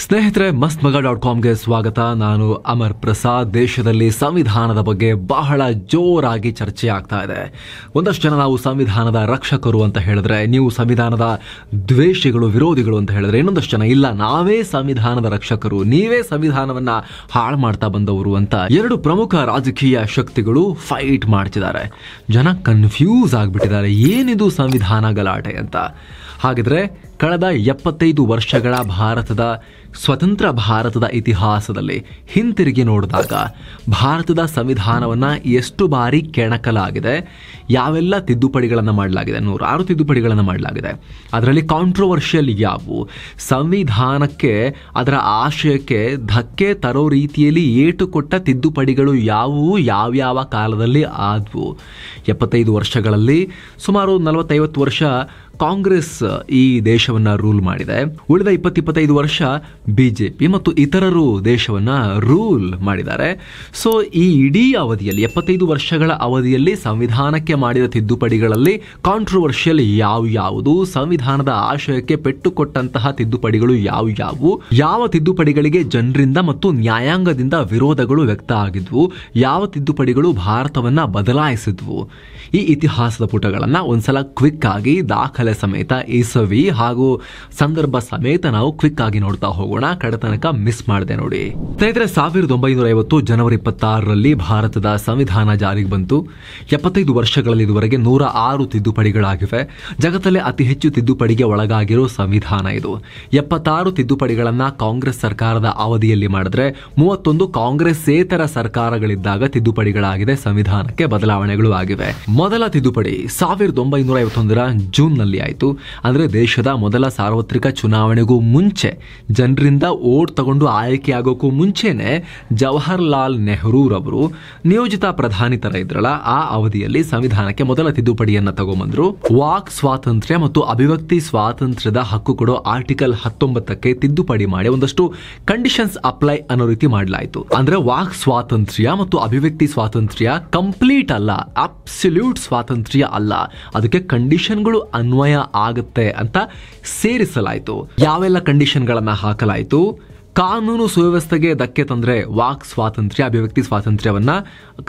ಸ್ನೇಹಿತರೆ, mastmaga.comಗೆ ಸ್ವಾಗತ. ನಾನು ಅಮರ್ ಪ್ರಸಾದ್. ದೇಶದಲ್ಲಿ ಸಂವಿಧಾನದ ಬಗ್ಗೆ ಬಹಳ ಜೋರಾಗಿ ಚರ್ಚೆ ಆಗ್ತಾ ಇದೆ. ಒಂದಷ್ಟು ಜನ ನಾವು ಸಂವಿಧಾನದ ರಕ್ಷಕರು ಅಂತ ಹೇಳಿದ್ರೆ, ನೀವು ಸಂವಿಧಾನದ ದ್ವೇಷಿಗಳು, ವಿರೋಧಿಗಳು ಅಂತ ಹೇಳಿದ್ರೆ, ಇನ್ನೊಂದಷ್ಟು ಜನ ಇಲ್ಲ, ನಾವೇ ಸಂವಿಧಾನದ ರಕ್ಷಕರು, ನೀವೇ ಸಂವಿಧಾನವನ್ನ ಹಾಳು ಮಾಡ್ತಾ ಬಂದವರು ಅಂತ ಎರಡು ಪ್ರಮುಖ ರಾಜಕೀಯ ಶಕ್ತಿಗಳು ಫೈಟ್ ಮಾಡ್ತಿದ್ದಾರೆ. ಜನ ಕನ್ಫ್ಯೂಸ್ ಆಗ್ಬಿಟ್ಟಿದ್ದಾರೆ, ಏನಿದು ಸಂವಿಧಾನ ಗಲಾಟೆ ಅಂತ. ಹಾಗಿದ್ರೆ ಕಳೆದ 75 ವರ್ಷಗಳ ಸ್ವತಂತ್ರ ಭಾರತದ ಇತಿಹಾಸದಲ್ಲಿ ಹಿಂತಿರುಗಿ ನೋಡಿದಾಗ ಭಾರತದ ಸಂವಿಧಾನವನ್ನ ಎಷ್ಟು ಬಾರಿ ಕೆಣಕಲಾಗಿದೆ, ಯಾವೆಲ್ಲ ತಿದ್ದುಪಡಿಗಳನ್ನು ಮಾಡಲಾಗಿದೆ, 106 ತಿದ್ದುಪಡಿಗಳನ್ನು ಮಾಡಲಾಗಿದೆ. ಅದರಲ್ಲಿ ಕಾಂಟ್ರವರ್ಷಿಯಲ್ ಯಾವುವು, ಸಂವಿಧಾನಕ್ಕೆ ಅದರ ಆಶಯಕ್ಕೆ ಧಕ್ಕೆ ತರೋ ರೀತಿಯಲ್ಲಿ ಏಟು ಕೊಟ್ಟ ತಿದ್ದುಪಡಿಗಳು ಯಾವುವು, ಯಾವ್ಯಾವ ಕಾಲದಲ್ಲಿ ಆದವು. 75 ವರ್ಷಗಳಲ್ಲಿ ಸುಮಾರು 40-50 ವರ್ಷ ಕಾಂಗ್ರೆಸ್ ಈ ದೇಶವನ್ನ ರೂಲ್ ಮಾಡಿದೆ. ಉಳಿದ 20-25 ವರ್ಷ ಬಿಜೆಪಿ ಮತ್ತು ಇತರರು ದೇಶವನ್ನ ರೂಲ್ ಮಾಡಿದ್ದಾರೆ. ಸೊ ಈ ಇಡೀ ಅವಧಿಯಲ್ಲಿ 75 ವರ್ಷಗಳ ಅವಧಿಯಲ್ಲಿ ಸಂವಿಧಾನಕ್ಕೆ ಮಾಡಿದ ತಿದ್ದುಪಡಿಗಳಲ್ಲಿ ಕಾಂಟ್ರವರ್ಷಿಯಲ್ ಯಾವುದು, ಸಂವಿಧಾನದ ಆಶಯಕ್ಕೆ ಪೆಟ್ಟು ಕೊಟ್ಟಂತಹ ತಿದ್ದುಪಡಿಗಳು ಯಾವುವು, ಯಾವ ತಿದ್ದುಪಡಿಗಳಿಗೆ ಜನರಿಂದ ಮತ್ತು ನ್ಯಾಯಾಂಗದಿಂದ ವಿರೋಧಗಳು ವ್ಯಕ್ತ ಆಗಿದ್ವು, ಯಾವ ತಿದ್ದುಪಡಿಗಳು ಭಾರತವನ್ನ ಬದಲಾಯಿಸಿದ್ವು. ಈ ಇತಿಹಾಸದ ಪುಟಗಳನ್ನ ಒಂದ್ಸಲ ಕ್ವಿಕ್ ಆಗಿ ದಾಖಲೆ ಸಮೇತ ಇಸವಿ ಹಾಗೂ ಸಂದರ್ಭ ಸಮೇತ ನಾವು ಕ್ವಿಕ್ ಆಗಿ ನೋಡ್ತಾ ಹೋಗೋಣ. ಕಡೆತನಕ ಮಿಸ್ ಮಾಡದೆ ನೋಡಿ. ಸ್ನೇಹಿತರೆ, 1950 ಜನವರಿ 26ರಲ್ಲಿ ಭಾರತದ ಸಂವಿಧಾನ ಜಾರಿಗೆ ಬಂತು. 75 ವರ್ಷಗಳಲ್ಲಿ ಇದುವರೆಗೆ 106 ತಿದ್ದುಪಡಿಗಳಾಗಿವೆ. ಜಗತ್ತಲ್ಲೇ ಅತಿ ಹೆಚ್ಚು ತಿದ್ದುಪಡಿಗೆ ಒಳಗಾಗಿರೋ ಸಂವಿಧಾನ ಇದು. 76 ತಿದ್ದುಪಡಿಗಳನ್ನ ಕಾಂಗ್ರೆಸ್ ಸರ್ಕಾರದ ಅವಧಿಯಲ್ಲಿ ಮಾಡಿದ್ರೆ 31 ಕಾಂಗ್ರೆಸ್ಸೇತರ ಸರ್ಕಾರಗಳಿದ್ದಾಗ ತಿದ್ದುಪಡಿಗಳಾಗಿದೆ, ಸಂವಿಧಾನಕ್ಕೆ ಬದಲಾವಣೆಗಳು ಆಗಿವೆ. ಮೊದಲ ತಿದ್ದುಪಡಿ 1951ರ ಜೂನ್ನಲ್ಲಿ ಆಯಿತು. ಅಂದ್ರೆ ದೇಶದ ಮೊದಲ ಸಾರ್ವತ್ರಿಕ ಚುನಾವಣೆಗೂ ಮುಂಚೆ, ಜನರಿಂದ ಓಟ್ ತಗೊಂಡು ಆಯ್ಕೆಯಾಗೋಕ್ಕೂ ಮುಂಚೆನೆ ಜವಾಹರ್ಲಾಲ್ ನೆಹರೂರವರು ನಿಯೋಜಿತ ಪ್ರಧಾನಿ ತರ ಇದ್ರಲ್ಲ, ಆ ಅವಧಿಯಲ್ಲಿ ಸಂವಿಧಾನಕ್ಕೆ ಮೊದಲ ತಿದ್ದುಪಡಿಯನ್ನ ತಗೊಂಡ್ಬಂದ್ರು. ವಾಕ್ ಸ್ವಾತಂತ್ರ್ಯ ಮತ್ತು ಅಭಿವ್ಯಕ್ತಿ ಸ್ವಾತಂತ್ರ್ಯದ ಹಕ್ಕು ಕೊಡೋ ಆರ್ಟಿಕಲ್ 19ಕ್ಕೆ ತಿದ್ದುಪಡಿ ಮಾಡಿ ಒಂದಷ್ಟು ಕಂಡೀಷನ್ಸ್ ಅಪ್ಲೈ ಅನ್ನೋ ರೀತಿ ಮಾಡಲಾಯಿತು. ಅಂದ್ರೆ ವಾಕ್ ಸ್ವಾತಂತ್ರ್ಯ ಮತ್ತು ಅಭಿವ್ಯಕ್ತಿ ಸ್ವಾತಂತ್ರ್ಯ ಕಂಪ್ಲೀಟ್ ಅಲ್ಲ, ಅಬ್ಸಲ್ಯೂಟ್ ಸ್ವಾತಂತ್ರ್ಯ ಅಲ್ಲ, ಅದಕ್ಕೆ ಕಂಡೀಷನ್ಗಳು ಅನ್ವಯ ಆಗುತ್ತೆ ಅಂತ ಸೇರಿಸಲಾಯಿತು. ಯಾವೆಲ್ಲ ಕಂಡೀಷನ್ಗಳನ್ನ ಹಾಕಲಾಯಿತು? ಕಾನೂನು ಸುವ್ಯವಸ್ಥೆಗೆ ಧಕ್ಕೆ ತಂದ್ರೆ ವಾಕ್ ಸ್ವಾತಂತ್ರ್ಯ, ಅಭಿವ್ಯಕ್ತಿ ಸ್ವಾತಂತ್ರ್ಯವನ್ನ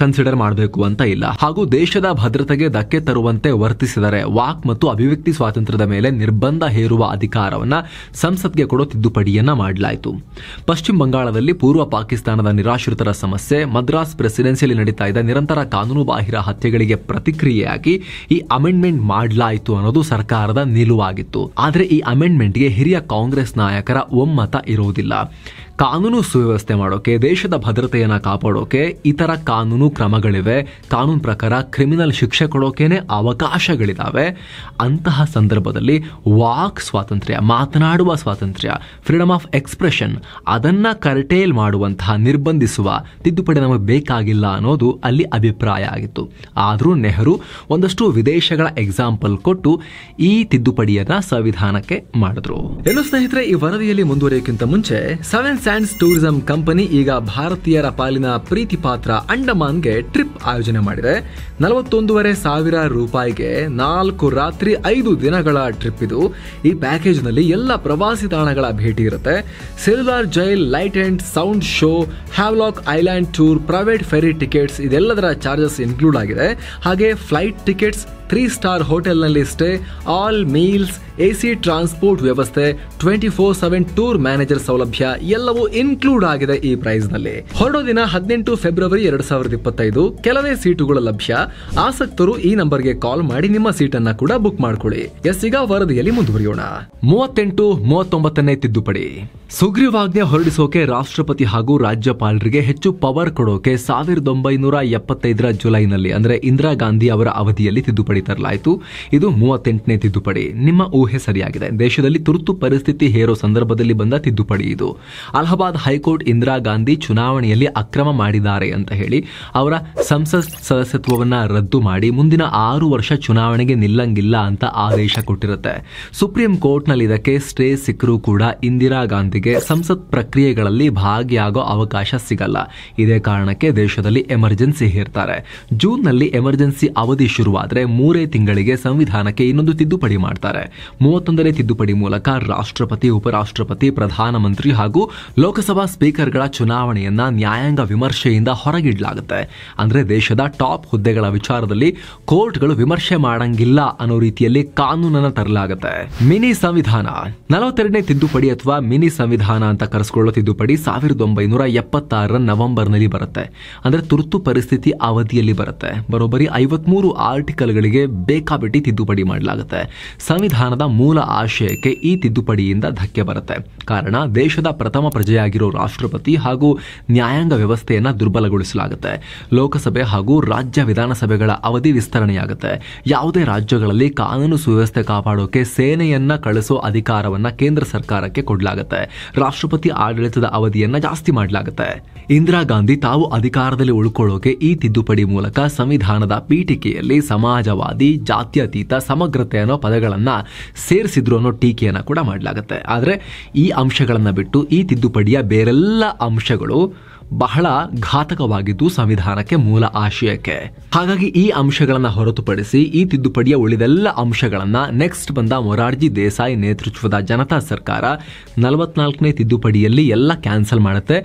ಕನ್ಸಿಡರ್ ಮಾಡಬೇಕು ಅಂತ ಇಲ್ಲ. ಹಾಗೂ ದೇಶದ ಭದ್ರತೆಗೆ ಧಕ್ಕೆ ತರುವಂತೆ ವರ್ತಿಸಿದರೆ ವಾಕ್ ಮತ್ತು ಅಭಿವ್ಯಕ್ತಿ ಸ್ವಾತಂತ್ರ್ಯದ ಮೇಲೆ ನಿರ್ಬಂಧ ಹೇರುವ ಅಧಿಕಾರವನ್ನ ಸಂಸತ್ಗೆ ಕೊಡೋ ತಿದ್ದುಪಡಿಯನ್ನ ಮಾಡಲಾಯಿತು. ಪಶ್ಚಿಮ ಬಂಗಾಳದಲ್ಲಿ ಪೂರ್ವ ಪಾಕಿಸ್ತಾನದ ನಿರಾಶ್ರಿತರ ಸಮಸ್ಯೆ, ಮದ್ರಾಸ್ ಪ್ರೆಸಿಡೆನ್ಸಿಯಲ್ಲಿ ನಡೀತಾ ಇದ್ದ ನಿರಂತರ ಕಾನೂನು ಬಾಹಿರ ಹತ್ಯೆಗಳಿಗೆ ಪ್ರತಿಕ್ರಿಯೆಯಾಗಿ ಈ ಅಮೆಂಡ್ಮೆಂಟ್ ಮಾಡಲಾಯಿತು ಅನ್ನೋದು ಸರ್ಕಾರದ ನಿಲುವಾಗಿತ್ತು. ಆದ್ರೆ ಈ ಅಮೆಂಡ್ಮೆಂಟ್ಗೆ ಹಿರಿಯ ಕಾಂಗ್ರೆಸ್ ನಾಯಕರ ಒಮ್ಮತ ಇರುವುದಿಲ್ಲ. ಕಾನೂನು ಸುವ್ಯವಸ್ಥೆ ಮಾಡೋಕೆ, ದೇಶದ ಭದ್ರತೆಯನ್ನ ಕಾಪಾಡೋಕೆ ಇತರ ಕಾನೂನು ಕ್ರಮಗಳಿವೆ. ಕಾನೂನು ಪ್ರಕಾರ ಕ್ರಿಮಿನಲ್ ಶಿಕ್ಷೆ ಕೊಡೋಕೆನೆ ಅವಕಾಶಗಳಿದಾವೆ. ಅಂತಹ ಸಂದರ್ಭದಲ್ಲಿ ವಾಕ್ ಸ್ವಾತಂತ್ರ್ಯ, ಮಾತನಾಡುವ ಸ್ವಾತಂತ್ರ್ಯ, ಫ್ರೀಡಮ್ ಆಫ್ ಎಕ್ಸ್ಪ್ರೆಷನ್, ಅದನ್ನ ಕರ್ಟೇಲ್ ಮಾಡುವಂತಹ, ನಿರ್ಬಂಧಿಸುವ ತಿದ್ದುಪಡಿ ನಮಗೆ ಬೇಕಾಗಿಲ್ಲ ಅನ್ನೋದು ಅಲ್ಲಿ ಅಭಿಪ್ರಾಯ ಆಗಿತ್ತು. ಆದ್ರೂ ನೆಹರು ಒಂದಷ್ಟು ವಿದೇಶಗಳ ಎಕ್ಸಾಂಪಲ್ ಕೊಟ್ಟು ಈ ತಿದ್ದುಪಡಿಯನ್ನ ಸಂವಿಧಾನಕ್ಕೆ ಮಾಡಿದ್ರು. ಏನು ಸ್ನೇಹಿತರೆ, ಈ ವರದಿಯಲ್ಲಿ ಮುಂದುವರಿಯೋಕ್ಕಿಂತ ಮುಂಚೆ ಸೆವೆನ್ ಸ್ಯಾಂಡ್ಸ್ ಟೂರಿಸಂ ಕಂಪನಿ ಈಗ ಭಾರತೀಯರ ಪಾಲಿನ ಪ್ರೀತಿ ಪಾತ್ರ ಅಂಡಮಾನ್ಗೆ ಟ್ರಿಪ್ ಆಯೋಜನೆ ಮಾಡಿದೆ. 41,500 ರೂಪಾಯಿಗೆ 4 ರಾತ್ರಿ 5 ದಿನಗಳ ಟ್ರಿಪ್ ಇದು. ಈ ಪ್ಯಾಕೇಜ್ ನಲ್ಲಿ ಎಲ್ಲ ಪ್ರವಾಸಿ ತಾಣಗಳ ಭೇಟಿ ಇರುತ್ತೆ. Cellular jail, light and sound show, Havelock island tour, private ferry tickets, ಇದೆಲ್ಲದರ ಚಾರ್ಜಸ್ ಇನ್ಕ್ಲೂಡ್ ಆಗಿದೆ. ಹಾಗೆ ಫ್ಲೈಟ್ ಟಿಕೆಟ್ಸ್, 3 ಸ್ಟಾರ್ ಹೋಟೆಲ್ನಲ್ಲಿ stay, all meals, AC transport ವ್ಯವಸ್ಥೆ, 24/7 ಟೂರ್ ಮ್ಯಾನೇಜರ್ ಸೌಲಭ್ಯ ಎಲ್ಲವೂ ಇನ್ಕ್ಲೂಡ್ ಆಗಿದೆ ಈ ಪ್ರೈಸ್ ನಲ್ಲಿ. ಹೊರಡೋ ದಿನ 18 ಫೆಬ್ರವರಿ 2025. ಕೆಲವೇ ಸೀಟುಗಳು ಲಭ್ಯ. ಆಸಕ್ತರು ಈ ನಂಬರ್ಗೆ ಕಾಲ್ ಮಾಡಿ ನಿಮ್ಮ ಸೀಟನ್ನ ಕೂಡ ಬುಕ್ ಮಾಡ್ಕೊಳ್ಳಿ. ಈಗ ವರದಿಯಲ್ಲಿ ಮುಂದುವರಿಯೋಣ. 38-39ನೇ ತಿದ್ದುಪಡಿ. ಸುಗ್ರೀವಾಜ್ಞೆ ಹೊರಡಿಸೋಕೆ ರಾಷ್ಟ್ರಪತಿ ಹಾಗೂ ರಾಜ್ಯಪಾಲರಿಗೆ ಹೆಚ್ಚು ಪವರ್ ಕೊಡೋಕೆ 1975ರ ಜುಲೈನಲ್ಲಿ, ಅಂದ್ರೆ ಇಂದಿರಾ ಗಾಂಧಿ ಅವರ ಅವಧಿಯಲ್ಲಿ ತಿದ್ದುಪಡಿ ತರಲಾಯಿತು. ಇದು 38ನೇ ತಿದ್ದುಪಡಿ. ನಿಮ್ಮ ಊಹೆ ಸರಿಯಾಗಿದೆ, ದೇಶದಲ್ಲಿ ತುರ್ತು ಪರಿಸ್ಥಿತಿ ಹೇರೋ ಸಂದರ್ಭದಲ್ಲಿ ಬಂದ ತಿದ್ದುಪಡಿ ಇದು. ಅಲಹಾಬಾದ್ ಹೈಕೋರ್ಟ್ ಇಂದಿರಾ ಗಾಂಧಿ ಚುನಾವಣೆಯಲ್ಲಿ ಅಕ್ರಮ ಮಾಡಿದ್ದಾರೆ ಅಂತ ಹೇಳಿ ಅವರ ಸಂಸತ್ ಸದಸ್ಯತ್ವವನ್ನ ರದ್ದು ಮಾಡಿ ಮುಂದಿನ 6 ವರ್ಷ ಚುನಾವಣೆಗೆ ನಿಲ್ಲಂಗಿಲ್ಲ ಅಂತ ಆದೇಶ ಕೊಟ್ಟಿರುತ್ತೆ. ಸುಪ್ರೀಂ ಕೋರ್ಟ್ ನಲ್ಲಿ ಇದಕ್ಕೆ ಸ್ಟೇ ಸಿಕ್ಕರೂ ಕೂಡ ಇಂದಿರಾ ಗಾಂಧಿಗೆ ಸಂಸತ್ ಪ್ರಕ್ರಿಯೆಗಳಲ್ಲಿ ಭಾಗಿಯಾಗೋ ಅವಕಾಶ ಸಿಗಲ್ಲ. ಇದೇ ಕಾರಣಕ್ಕೆ ದೇಶದಲ್ಲಿ ಎಮರ್ಜೆನ್ಸಿ ಹೇರ್ತಾರೆ. ಜೂನ್ ನಲ್ಲಿ ಎಮರ್ಜೆನ್ಸಿ ಅವಧಿ ಶುರುವಾದ್ರೆ 3 3 ತಿಂಗಳಿಗೆ ಸಂವಿಧಾನಕ್ಕೆ ಇನ್ನೊಂದು ತಿದ್ದುಪಡಿ ಮಾಡ್ತಾರೆ. 31ನೇ ತಿದ್ದುಪಡಿ ಮೂಲಕ ರಾಷ್ಟ್ರಪತಿ, ಉಪರಾಷ್ಟ್ರಪತಿ, ಪ್ರಧಾನಮಂತ್ರಿ ಹಾಗೂ ಲೋಕಸಭಾ ಸ್ಪೀಕರ್ಗಳ ಚುನಾವಣೆಯನ್ನ ನ್ಯಾಯಾಂಗ ವಿಮರ್ಶೆಯಿಂದ ಹೊರಗಿಡಲಾಗುತ್ತೆ. ಅಂದ್ರೆ ದೇಶದ ಟಾಪ್ ಹುದ್ದೆಗಳ ವಿಚಾರದಲ್ಲಿ ಕೋರ್ಟ್ಗಳು ವಿಮರ್ಶೆ ಮಾಡಂಗಿಲ್ಲ ಅನ್ನೋ ರೀತಿಯಲ್ಲಿ ಕಾನೂನನ್ನ ತರಲಾಗುತ್ತೆ. ಮಿನಿ ಸಂವಿಧಾನ 42ನೇ ತಿದ್ದುಪಡಿ ಅಥವಾ ಮಿನಿ ಸಂವಿಧಾನ ಅಂತ ಕರೆಸಿಕೊಳ್ಳೋ ತಿದ್ದುಪಡಿ 1976 ನವೆಂಬರ್ನಲ್ಲಿ ಬರುತ್ತೆ. ಅಂದ್ರೆ ತುರ್ತು ಪರಿಸ್ಥಿತಿ ಅವಧಿಯಲ್ಲಿ ಬರುತ್ತೆ. ಬರೋಬ್ಬರಿ 53 ಆರ್ಟಿಕಲ್ಗಳಿಗೆ ಬೇಕಾಬಿಟ್ಟಿ ತಿದ್ದುಪಡಿ ಮಾಡಲಾಗುತ್ತೆ. ಸಂವಿಧಾನದ ಮೂಲ ಆಶಯಕ್ಕೆ ಈ ತಿದ್ದುಪಡಿಯಿಂದ ಧಕ್ಕೆ ಬರುತ್ತೆ. ಕಾರಣ ದೇಶದ ಪ್ರಥಮ ಪ್ರಜೆಯಾಗಿರೋ ರಾಷ್ಟ್ರಪತಿ ಹಾಗೂ ನ್ಯಾಯಾಂಗ ವ್ಯವಸ್ಥೆಯನ್ನ ದುರ್ಬಲಗೊಳಿಸಲಾಗುತ್ತೆ. ಲೋಕಸಭೆ ಹಾಗೂ ರಾಜ್ಯ ವಿಧಾನಸಭೆಗಳ ಅವಧಿ ವಿಸ್ತರಣೆಯಾಗುತ್ತೆ. ಯಾವುದೇ ರಾಜ್ಯಗಳಲ್ಲಿ ಕಾನೂನು ಸುವ್ಯವಸ್ಥೆ ಕಾಪಾಡೋಕೆ ಸೇನೆಯನ್ನ ಕಳಿಸೋ ಅಧಿಕಾರವನ್ನ ಕೇಂದ್ರ ಸರ್ಕಾರಕ್ಕೆ ಕೊಡಲಾಗುತ್ತೆ. ರಾಷ್ಟ್ರಪತಿ ಆಡಳಿತದ ಅವಧಿಯನ್ನ ಜಾಸ್ತಿ ಮಾಡಲಾಗುತ್ತೆ. ಇಂದಿರಾ ಗಾಂಧಿ ತಾವು ಅಧಿಕಾರದಲ್ಲಿ ಉಳ್ಕೊಳ್ಳೋಕೆ ಈ ತಿದ್ದುಪಡಿ ಮೂಲಕ ಸಂವಿಧಾನದ ಪೀಠಿಕೆಯಲ್ಲಿ ಸಮಾಜವಾದಿ, ಜಾತ್ಯತೀತ, ಸಮಗ್ರತೆ ಅನ್ನೋ ಪದಗಳನ್ನ ಸೇರಿಸಿದ್ರು ಅನ್ನೋ ಟೀಕೆಯನ್ನ ಕೂಡ ಮಾಡಲಾಗುತ್ತೆ. ಆದ್ರೆ ಈ ಅಂಶಗಳನ್ನ ಬಿಟ್ಟು ಈ ತಿದ್ದುಪಡಿಯ ಬೇರೆಲ್ಲ ಅಂಶಗಳು ಬಹಳ ಘಾತಕವಾಗಿದ್ದು ಸಂವಿಧಾನಕ್ಕೆ, ಮೂಲ ಆಶಯಕ್ಕೆ. ಹಾಗಾಗಿ ಈ ಅಂಶಗಳನ್ನ ಹೊರತುಪಡಿಸಿ ಈ ತಿದ್ದುಪಡಿಯ ಉಳಿದೆಲ್ಲ ಅಂಶಗಳನ್ನ ನೆಕ್ಸ್ಟ್ ಬಂದ ಮೊರಾರ್ಜಿ ದೇಸಾಯಿ ನೇತೃತ್ವದ ಜನತಾ ಸರ್ಕಾರ 44ನೇ ತಿದ್ದುಪಡಿಯಲ್ಲಿ ಎಲ್ಲ ಕ್ಯಾನ್ಸಲ್ ಮಾಡುತ್ತೆ,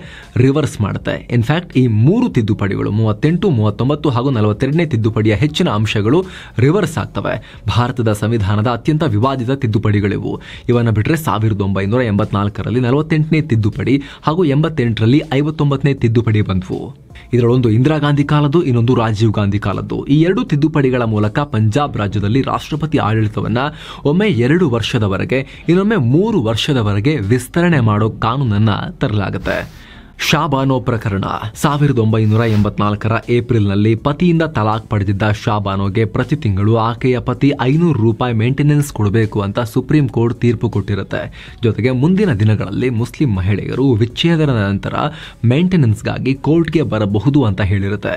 ರಿವರ್ಸ್ ಮಾಡುತ್ತೆ. ಇನ್ಫ್ಯಾಕ್ಟ್ ಈ 3 ತಿದ್ದುಪಡಿಗಳು 38, 39 ಹಾಗೂ 42ನೇ ತಿದ್ದುಪಡಿಯ ಹೆಚ್ಚಿನ ಅಂಶಗಳು ರಿವರ್ಸ್ ಆಗ್ತವೆ. ಭಾರತದ ಸಂವಿಧಾನದ ಅತ್ಯಂತ ವಿವಾದಿತ ತಿದ್ದುಪಡಿಗಳಿವು. ಇವನ್ನ ಬಿಟ್ರೆ 1984ರಲ್ಲಿ 48ನೇ ತಿದ್ದುಪಡಿ ಹಾಗೂ 88ರಲ್ಲಿ 59ನೇ ತಿದ್ದುಪಡಿ ಬಂದವು. ಇದರಲ್ಲೊಂದು ಇಂದಿರಾ ಗಾಂಧಿ ಕಾಲದ್ದು, ಇನ್ನೊಂದು ರಾಜೀವ್ ಗಾಂಧಿ ಕಾಲದ್ದು. ಈ 2 ತಿದ್ದುಪಡಿಗಳ ಮೂಲಕ ಪಂಜಾಬ್ ರಾಜ್ಯದಲ್ಲಿ ರಾಷ್ಟ್ರಪತಿ ಆಡಳಿತವನ್ನ ಒಮ್ಮೆ 2 ವರ್ಷದವರೆಗೆ, ಇನ್ನೊಮ್ಮೆ 3 ವರ್ಷದವರೆಗೆ ವಿಸ್ತರಣೆ ಮಾಡೋ ಕಾನೂನನ್ನ ತರಲಾಗುತ್ತೆ. ಶಾಬಾನೋ ಪ್ರಕರಣ 1984ರ ಏಪ್ರಿಲ್ನಲ್ಲಿ ಪತಿಯಿಂದ ತಲಾಕ್ ಪಡೆದಿದ್ದ ಶಾಬಾನೋಗೆ ಪ್ರತಿ ತಿಂಗಳು ಆಕೆಯ ಪತಿ ₹500 ಮೇಂಟೆನೆನ್ಸ್ ಕೊಡಬೇಕು ಅಂತ ಸುಪ್ರೀಂ ಕೋರ್ಟ್ ತೀರ್ಪು ಕೊಟ್ಟಿರುತ್ತೆ. ಜೊತೆಗೆ ಮುಂದಿನ ದಿನಗಳಲ್ಲಿ ಮುಸ್ಲಿಂ ಮಹಿಳೆಯರು ವಿಚ್ಛೇದನದ ನಂತರ ಮೇಂಟೆನೆನ್ಸ್ಗಾಗಿ ಕೋರ್ಟ್ಗೆ ಬರಬಹುದು ಅಂತ ಹೇಳಿರುತ್ತೆ.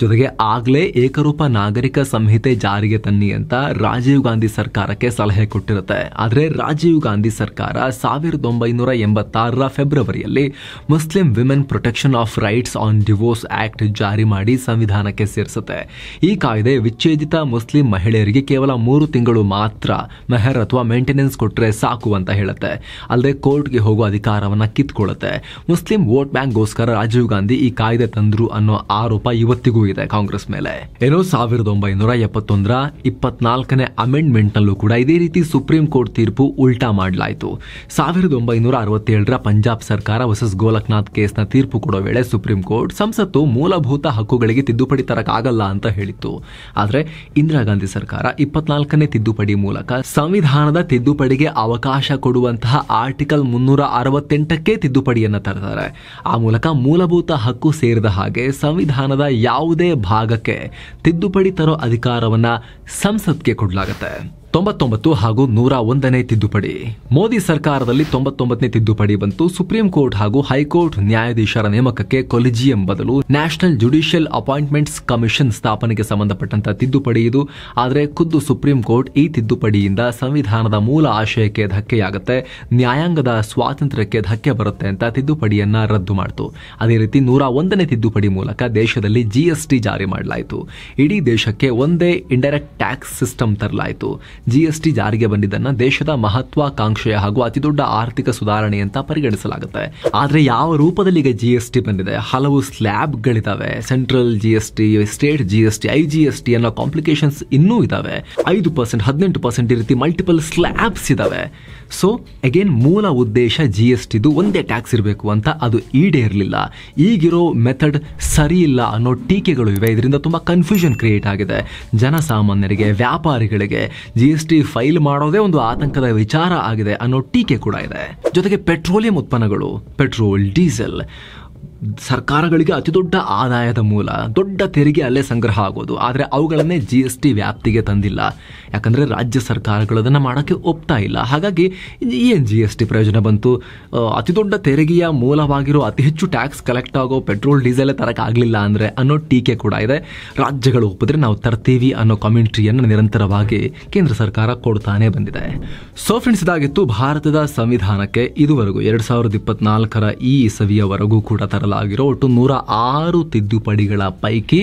ಜೊತೆಗೆ ಆಗಲೇ ಏಕರೂಪ ನಾಗರಿಕ ಸಂಹಿತೆ ಜಾರಿಗೆ ತನ್ನಿ ಅಂತ ರಾಜೀವ್ ಗಾಂಧಿ ಸರ್ಕಾರಕ್ಕೆ ಸಲಹೆ ಕೊಟ್ಟಿರುತ್ತೆ. ಆದರೆ ರಾಜೀವ್ ಗಾಂಧಿ ಸರ್ಕಾರ 1986ರ ಫೆಬ್ರವರಿಯಲ್ಲಿ Muslim women protection of rights on divorce act ಜಾರಿ ಮಾಡಿ ಸಂವಿಧಾನಕ್ಕೆ ಸೇರಿಸುತ್ತೆ. ಈ ಕಾಯ್ದೆ ವಿಚ್ಛೇದಿತ ಮುಸ್ಲಿಂ ಮಹಿಳೆಯರಿಗೆ ಕೇವಲ 3 ತಿಂಗಳು ಮಾತ್ರ ಮೆಹರ್ ಅಥವಾ ಮೇಂಟೆನೆನ್ಸ್ ಕೊಟ್ಟರೆ ಸಾಕು ಅಂತ ಹೇಳುತ್ತೆ. ಅಲ್ಲದೆ ಕೋರ್ಟ್ಗೆ ಹೋಗುವ ಅಧಿಕಾರವನ್ನ ಕಿತ್ಕೊಳ್ಳುತ್ತೆ. ಮುಸ್ಲಿಂ ವೋಟ್ ಬ್ಯಾಂಕ್ಗೋಸ್ಕರ ರಾಜೀವ್ ಗಾಂಧಿ ಈ ಕಾಯ್ದೆ ತಂದ್ರು ಅನ್ನೋ ಆರೋಪ ಇವತ್ತಿಗೂ ಇದೆ ಕಾಂಗ್ರೆಸ್ ಮೇಲೆ. ಏನೋ 1971ರ 24ನೇ ಅಮೆಂಡ್ಮೆಂಟ್ ನಲ್ಲೂ ಕೂಡ ಇದೇ ರೀತಿ ಸುಪ್ರೀಂ ಕೋರ್ಟ್ ತೀರ್ಪು ಉಲ್ಟಾ ಮಾಡಲಾಯಿತು. 1967ರ ಪಂಜಾಬ್ ಸರ್ಕಾರ ವರ್ಸಸ್ ಗೋಲಕ್ನಾಥ್ ಕೇಸ್ನ ತೀರ್ಪು ಕೊಡೋ ವೇಳೆ ಸುಪ್ರೀಂ ಕೋರ್ಟ್ ಸಂಸತ್ತು ಮೂಲಭೂತ ಹಕ್ಕುಗಳಿಗೆ ತಿದ್ದುಪಡಿ ತರಕ್ಕಾಗಲ್ಲ ಅಂತ ಹೇಳಿತ್ತು. ಆದ್ರೆ ಇಂದಿರಾ ಗಾಂಧಿ ಸರ್ಕಾರ 24ನೇ ತಿದ್ದುಪಡಿ ಮೂಲಕ ಸಂವಿಧಾನದ ತಿದ್ದುಪಡಿಗೆ ಅವಕಾಶ ಕೊಡುವಂತಹ ಆರ್ಟಿಕಲ್ 368ಕ್ಕೆ ತಿದ್ದುಪಡಿಯನ್ನ ತರ್ತಾರೆ. ಆ ಮೂಲಕ ಮೂಲಭೂತ ಹಕ್ಕು ಸೇರಿದ ಹಾಗೆ ಸಂವಿಧಾನದ ಯಾವುದೇ ಭಾಗಕ್ಕೆ ತಿದ್ದುಪಡಿ ತರೋ ಅಧಿಕಾರವನ್ನ ಸಂಸತ್ಗೆ ಕೊಡಲಾಗುತ್ತೆ. 99 ಹಾಗೂ 101ನೇ ತಿದ್ದುಪಡಿ. ಮೋದಿ ಸರ್ಕಾರದಲ್ಲಿ 99ನೇ ತಿದ್ದುಪಡಿ ಬಂತು. ಸುಪ್ರೀಂ ಕೋರ್ಟ್ ಹಾಗೂ ಹೈಕೋರ್ಟ್ ನ್ಯಾಯಾಧೀಶರ ನೇಮಕಕ್ಕೆ ಕೊಲಿಜಿಯಂ ಬದಲು ನ್ಯಾಷನಲ್ ಜುಡಿಷಿಯಲ್ ಅಪಾಯಿಂಟ್ಮೆಂಟ್ಸ್ ಕಮಿಷನ್ ಸ್ಥಾಪನೆಗೆ ಸಂಬಂಧಪಟ್ಟಂತ ತಿದ್ದುಪಡಿ ಇದು. ಆದರೆ ಖುದ್ದು ಸುಪ್ರೀಂ ಕೋರ್ಟ್ ಈ ತಿದ್ದುಪಡಿಯಿಂದ ಸಂವಿಧಾನದ ಮೂಲ ಆಶಯಕ್ಕೆ ಧಕ್ಕೆಯಾಗುತ್ತೆ, ನ್ಯಾಯಾಂಗದ ಸ್ವಾತಂತ್ರ್ಯಕ್ಕೆ ಧಕ್ಕೆ ಬರುತ್ತೆ ಅಂತ ತಿದ್ದುಪಡಿಯನ್ನ ರದ್ದು ಮಾಡಿತು. ಅದೇ ರೀತಿ 101ನೇ ತಿದ್ದುಪಡಿ ಮೂಲಕ ದೇಶದಲ್ಲಿ ಜಿಎಸ್ಟಿ ಜಾರಿ ಮಾಡಲಾಯಿತು. ಇಡೀ ದೇಶಕ್ಕೆ ಒಂದೇ ಇಂಡೈರೆಕ್ಟ್ ಟ್ಯಾಕ್ಸ್ ಸಿಸ್ಟಮ್ ತರಲಾಯಿತು. ಜಿಎಸ್ಟಿ ಜಾರಿಗೆ ಬಂದಿದ್ದನ್ನ ದೇಶದ ಮಹತ್ವಾಕಾಂಕ್ಷೆಯ ಹಾಗೂ ಅತಿದೊಡ್ಡ ಆರ್ಥಿಕ ಸುಧಾರಣೆ ಅಂತ ಪರಿಗಣಿಸಲಾಗುತ್ತೆ. ಆದ್ರೆ ಯಾವ ರೂಪದಲ್ಲಿ ಈಗ ಜಿಎಸ್ಟಿ ಬಂದಿದೆ? ಹಲವು ಸ್ಲ್ಯಾಬ್ಗಳಿದಾವೆ. Central GST, state GST, IGST ಅನ್ನೋ ಕಾಂಪ್ಲಿಕೇಶನ್ಸ್ ಇನ್ನೂ ಇದಾವೆ. 5%, 18% ಈ ರೀತಿ ಮಲ್ಟಿಪಲ್ ಸ್ಲ್ಯಾಬ್ಸ್ ಇದಾವೆ. ಸೊ ಅಗೇನ್ ಮೂಲ ಉದ್ದೇಶ ಜಿಎಸ್ಟಿದು ಒಂದೇ ಟ್ಯಾಕ್ಸ್ ಇರಬೇಕು ಅಂತ, ಅದು ಈಡೇರಲಿಲ್ಲ. ಈಗಿರೋ ಮೆಥಡ್ ಸರಿ ಇಲ್ಲ ಅನ್ನೋ ಟೀಕೆಗಳು ಇವೆ. ಇದರಿಂದ ತುಂಬಾ ಕನ್ಫ್ಯೂಷನ್ ಕ್ರಿಯೇಟ್ ಆಗಿದೆ. ಜನಸಾಮಾನ್ಯರಿಗೆ, ವ್ಯಾಪಾರಿಗಳಿಗೆ ಜಿಎಸ್ಟಿ ಫೈಲ್ ಮಾಡೋದೇ ಒಂದು ಆತಂಕದ ವಿಚಾರ ಆಗಿದೆ ಅನ್ನೋ ಟೀಕೆ ಕೂಡ ಇದೆ. ಜೊತೆಗೆ ಪೆಟ್ರೋಲಿಯಂ ಉತ್ಪನ್ನಗಳು, ಪೆಟ್ರೋಲ್, ಡೀಸೆಲ್ ಸರ್ಕಾರಗಳಿಗೆ ಅತಿ ದೊಡ್ಡ ಆದಾಯದ ಮೂಲ, ದೊಡ್ಡ ತೆರಿಗೆ ಅಲ್ಲೇ ಸಂಗ್ರಹ ಆಗೋದು. ಆದರೆ ಅವುಗಳನ್ನೇ ಜಿಎಸ್ಟಿ ವ್ಯಾಪ್ತಿಗೆ ತಂದಿಲ್ಲ. ಯಾಕಂದ್ರೆ ರಾಜ್ಯ ಸರ್ಕಾರಗಳು ಅದನ್ನ ಮಾಡೋಕ್ಕೆ ಒಪ್ತಾ ಇಲ್ಲ. ಹಾಗಾಗಿ ಏನ್ ಜಿಎಸ್ಟಿ ಪ್ರಯೋಜನ ಬಂತು? ಅತಿ ದೊಡ್ಡ ತೆರಿಗೆಯ ಮೂಲವಾಗಿರೋ ಅತಿ ಹೆಚ್ಚು ಟ್ಯಾಕ್ಸ್ ಕಲೆಕ್ಟ್ ಆಗೋ ಪೆಟ್ರೋಲ್, ಡೀಸೆಲ್ ತರಕ್ಕಾಗ್ಲಿಲ್ಲ ಅಂದ್ರೆ ಅನ್ನೋ ಟೀಕೆ ಕೂಡ ಇದೆ. ರಾಜ್ಯಗಳು ಒಪ್ಪಿದ್ರೆ ನಾವು ತರ್ತೀವಿ ಅನ್ನೋ ಕಾಮೆಂಟ್ರಿಯನ್ನು ನಿರಂತರವಾಗಿ ಕೇಂದ್ರ ಸರ್ಕಾರ ಕೊಡ್ತಾನೆ ಬಂದಿದೆ. ಸೊ ಫ್ರೆಂಡ್ಸ್, ಇದಾಗಿತ್ತು ಭಾರತದ ಸಂವಿಧಾನಕ್ಕೆ ಇದುವರೆಗೂ 2024ರ ಈ ಇಸವಿಯವರೆಗೂ ಕೂಡ ತರಲಾದ ಮಾಡಲಾಗಿರೋ ಒಟ್ಟು 106 ತಿದ್ದುಪಡಿಗಳ ಪೈಕಿ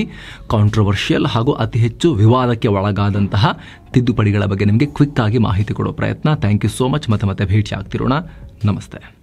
ಕಾಂಟ್ರವರ್ಷಿಯಲ್ ಹಾಗೂ ಅತಿ ಹೆಚ್ಚು ವಿವಾದಕ್ಕೆ ಒಳಗಾದಂತಹ ತಿದ್ದುಪಡಿಗಳ ಬಗ್ಗೆ ನಿಮಗೆ ಕ್ವಿಕ್ ಆಗಿ ಮಾಹಿತಿ ಕೊಡೋ ಪ್ರಯತ್ನ. Thank you so much. ಮತ್ತೆ ಭೇಟಿ ಆಗ್ತಿರೋಣ. ನಮಸ್ತೆ.